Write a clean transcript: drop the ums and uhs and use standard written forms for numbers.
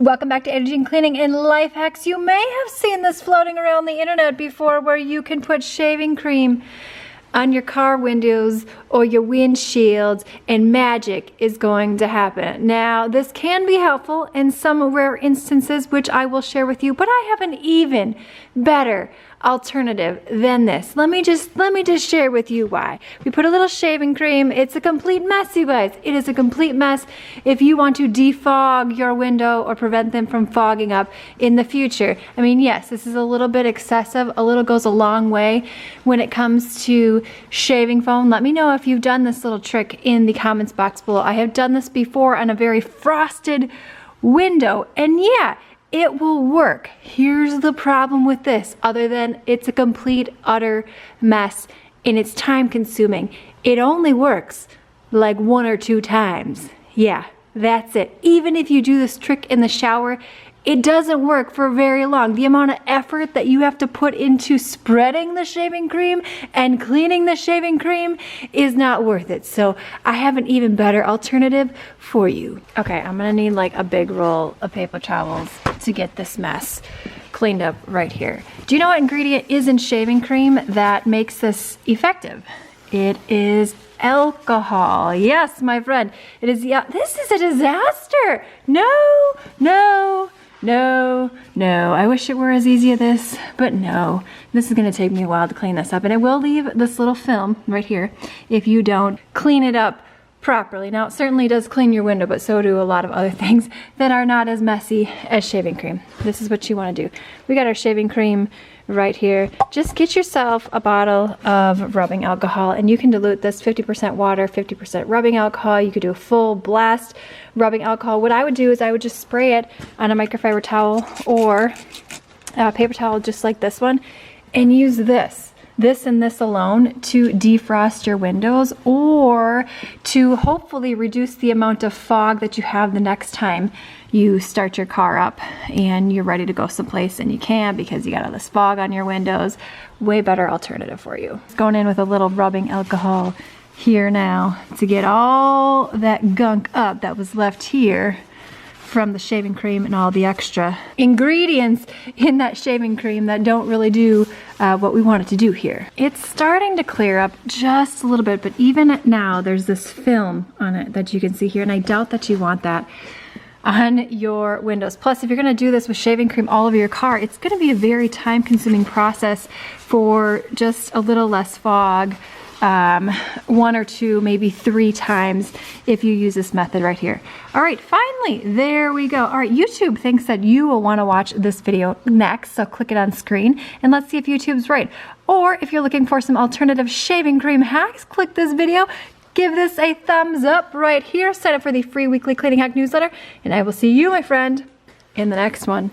Welcome back to Energy and Cleaning and Life Hacks. You may have seen this floating around the internet before, where you can put shaving cream on your car windows or your windshields and magic is going to happen. Now, this can be helpful in some rare instances, which I will share with you, but I have an even better alternative than this. Let me just share with you why. We put a little shaving cream. It's a complete mess, you guys. It is a complete mess if you want to defog your window or prevent them from fogging up in the future. I mean, yes, this is a little bit excessive. A little goes a long way when it comes to shaving foam. Let me know if you've done this little trick in the comments box below. I have done this before on a very frosted window, and yeah, it will work. Here's the problem with this, other than it's a complete, utter mess and it's time consuming. It only works like 1 or 2 times. Yeah, that's it. Even if you do this trick in the shower, it doesn't work for very long. The amount of effort that you have to put into spreading the shaving cream and cleaning the shaving cream is not worth it. So I have an even better alternative for you. Okay, I'm gonna need like a big roll of paper towels to get this mess cleaned up right here. Do you know what ingredient is in shaving cream that makes this effective? It is alcohol. Yes, my friend. It is. Yeah, this is a disaster. No, no, no, no. I wish it were as easy as this, but no. This is gonna take me a while to clean this up, and it will leave this little film right here if you don't clean it up properly. Now, it certainly does clean your window, but so do a lot of other things that are not as messy as shaving cream. This is what you want to do. We got our shaving cream right here. Just get yourself a bottle of rubbing alcohol, and you can dilute this 50% water, 50% rubbing alcohol. You could do a full blast rubbing alcohol. What I would do is I would just spray it on a microfiber towel or a paper towel just like this one, and use this and this alone to defrost your windows, or to hopefully reduce the amount of fog that you have the next time you start your car up and you're ready to go someplace and you can't because you got all this fog on your windows. Way better alternative for you. Going in with a little rubbing alcohol here now to get all that gunk up that was left here from the shaving cream and all the extra ingredients in that shaving cream that don't really do what we want it to do here. It's starting to clear up just a little bit, but even now there's this film on it that you can see here, and I doubt that you want that on your windows. Plus, if you're gonna do this with shaving cream all over your car, it's gonna be a very time-consuming process for just a little less fog. 1 or 2, maybe 3 times if you use this method right here. All right, finally, there we go. All right, YouTube thinks that you will want to watch this video next, so click it on screen and let's see if YouTube's right. Or if you're looking for some alternative shaving cream hacks, click this video, give this a thumbs up right here, sign up for the free weekly cleaning hack newsletter, and I will see you, my friend, in the next one.